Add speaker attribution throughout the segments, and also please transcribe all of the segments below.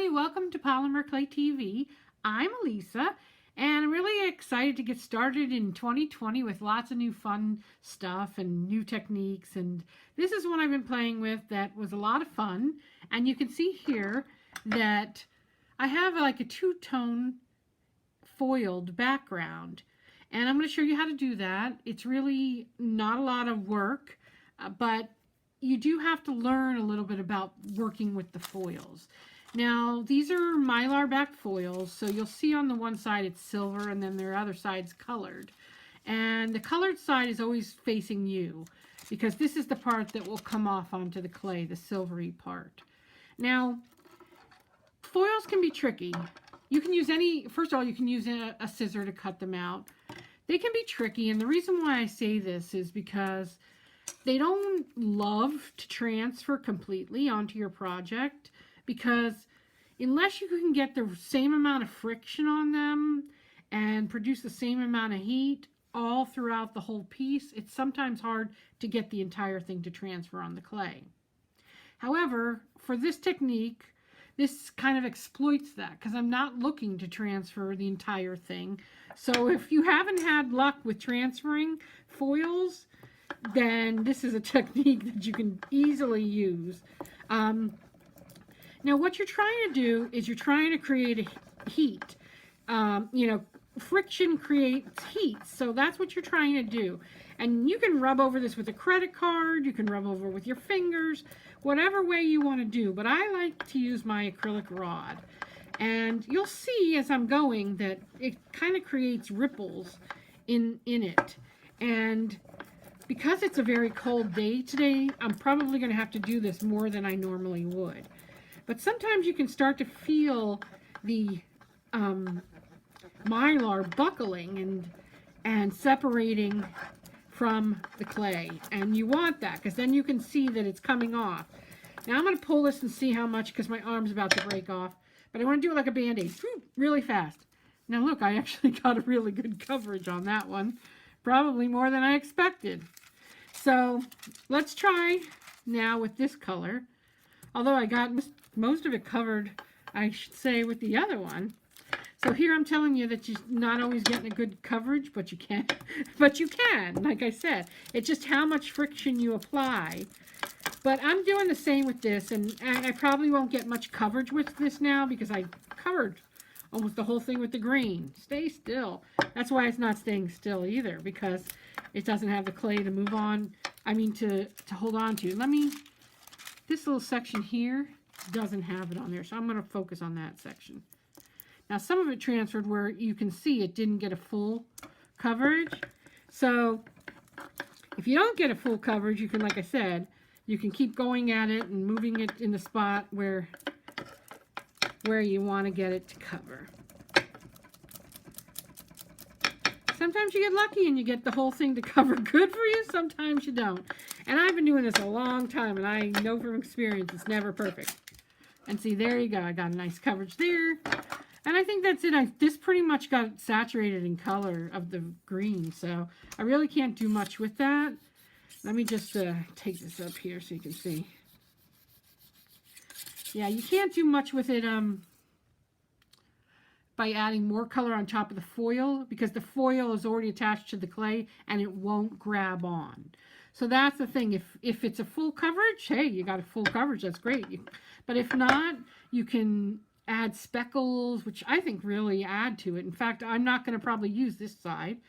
Speaker 1: everybody, welcome to Polymer Clay TV. I'm Elisa, and I'm really excited to get started in 2020 with lots of new fun stuff and new techniques. And this is one I've been playing with that was a lot of fun. And you can see here that I have like a two-tone foiled background. And I'm going to show you how to do that. It's really not a lot of work, but you do have to learn a little bit about working with the foils. Now, these are mylar backed foils, so you'll see on the one side it's silver and then their other side's colored. And the colored side is always facing you because this is the part that will come off onto the clay, the silvery part. Now, foils can be tricky. You can use first of all, you can use a scissor to cut them out. They can be tricky, and the reason why I say this is because they don't love to transfer completely onto your project, because unless you can get the same amount of friction on them and produce the same amount of heat all throughout the whole piece, it's sometimes hard to get the entire thing to transfer on the clay. However, for this technique, this kind of exploits that because I'm not looking to transfer the entire thing. So if you haven't had luck with transferring foils, then this is a technique that you can easily use. Now what you're trying to do is you're trying to create a heat. Friction creates heat, so that's what you're trying to do. And you can rub over this with a credit card, you can rub over with your fingers, whatever way you want to do. But I like to use my acrylic rod. And you'll see as I'm going that it kind of creates ripples in it. And because it's a very cold day today, I'm probably going to have to do this more than I normally would. But sometimes you can start to feel the mylar buckling and separating from the clay. And you want that because then you can see that it's coming off. Now I'm going to pull this and see how much, because my arm's about to break off. But I want to do it like a Band-Aid, really fast. Now look, I actually got a really good coverage on that one. Probably more than I expected. So let's try now with this color. Although I got most of it covered, I should say, with the other one. So here I'm telling you that you're not always getting a good coverage, but you can. But you can, like I said. It's just how much friction you apply. But I'm doing the same with this, and I probably won't get much coverage with this now because I covered almost the whole thing with the green. Stay still. That's why it's not staying still either, because it doesn't have the clay to move on. I mean, to hold on to. This little section here doesn't have it on there, so I'm going to focus on that section. Now, some of it transferred where you can see it didn't get a full coverage. So if you don't get a full coverage, you can, like I said, you can keep going at it and moving it in the spot where you want to get it to cover. Sometimes you get lucky and you get the whole thing to cover good for you. Sometimes you don't. And I've been doing this a long time, and I know from experience it's never perfect. And see, there you go. I got a nice coverage there. And I think that's it. This pretty much got saturated in color of the green, so I really can't do much with that. Let me just take this up here so you can see. Yeah, you can't do much with it by adding more color on top of the foil, because the foil is already attached to the clay and it won't grab on. So that's the thing. If it's a full coverage, hey, you got a full coverage, that's great. But if not, you can add speckles, which I think really add to it. In fact, I'm not going to probably use this side.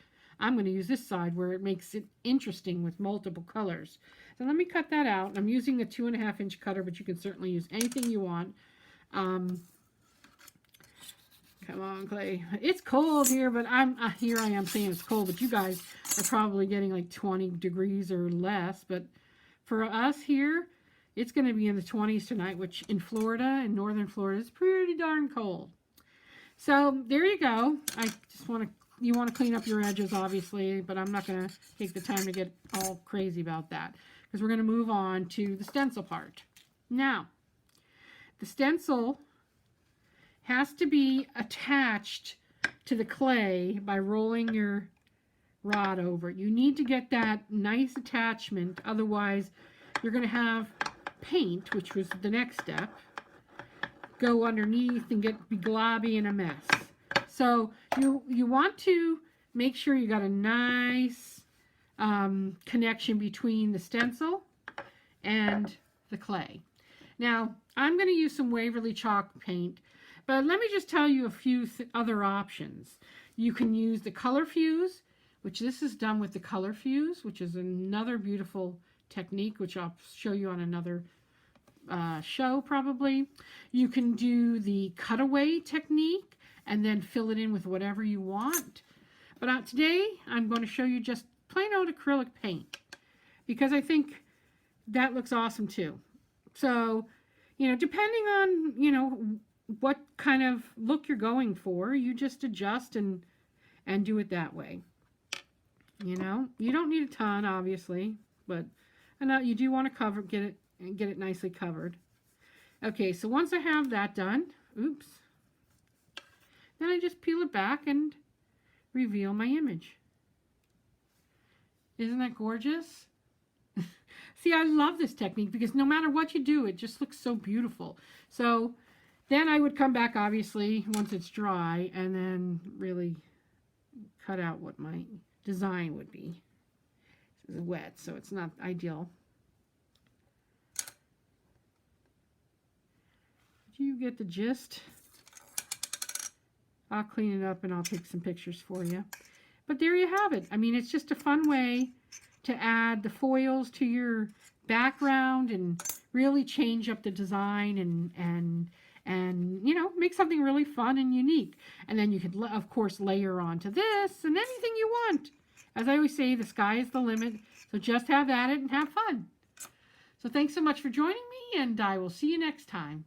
Speaker 1: I'm going to use this side where it makes it interesting with multiple colors. So let me cut that out. I'm using a 2.5-inch cutter, but you can certainly use anything you want. Come on, clay. It's cold here, but here I am saying it's cold, but you guys are probably getting like 20 degrees or less. But for us here, it's going to be in the 20s tonight, which in Florida, in northern Florida, is pretty darn cold. So there you go. You want to clean up your edges, obviously, but I'm not going to take the time to get all crazy about that, because we're going to move on to the stencil part. Now, the stencil has to be attached to the clay by rolling your rod over. You need to get that nice attachment, otherwise you're going to have paint, which was the next step, go underneath and be globby and a mess. So you want to make sure you got a nice connection between the stencil and the clay. Now, I'm going to use some Waverly chalk paint, but let me just tell you a few other options. You can use the color fuse, which this is done with the color fuse, which is another beautiful technique, which I'll show you on another show probably. You can do the cutaway technique and then fill it in with whatever you want. But today I'm going to show you just plain old acrylic paint because I think that looks awesome too. So, you know, depending on, you know, what kind of look you're going for, you just adjust and do it that way. You know, you don't need a ton, obviously, but you do want to get it nicely covered. Okay, so once I have that done, oops, then I just peel it back and reveal my image. Isn't that gorgeous? See, I love this technique because no matter what you do, it just looks so beautiful. So then I would come back, obviously, once it's dry, and then really cut out what my design would be. This is wet, so it's not ideal. Do you get the gist? I'll clean it up and I'll take some pictures for you. But there you have it. I mean, it's just a fun way to add the foils to your background and really change up the design and you know, make something really fun and unique. And then you could, of course, layer onto this and anything you want. As I always say, the sky is the limit. So just have at it and have fun. So thanks so much for joining me, and I will see you next time.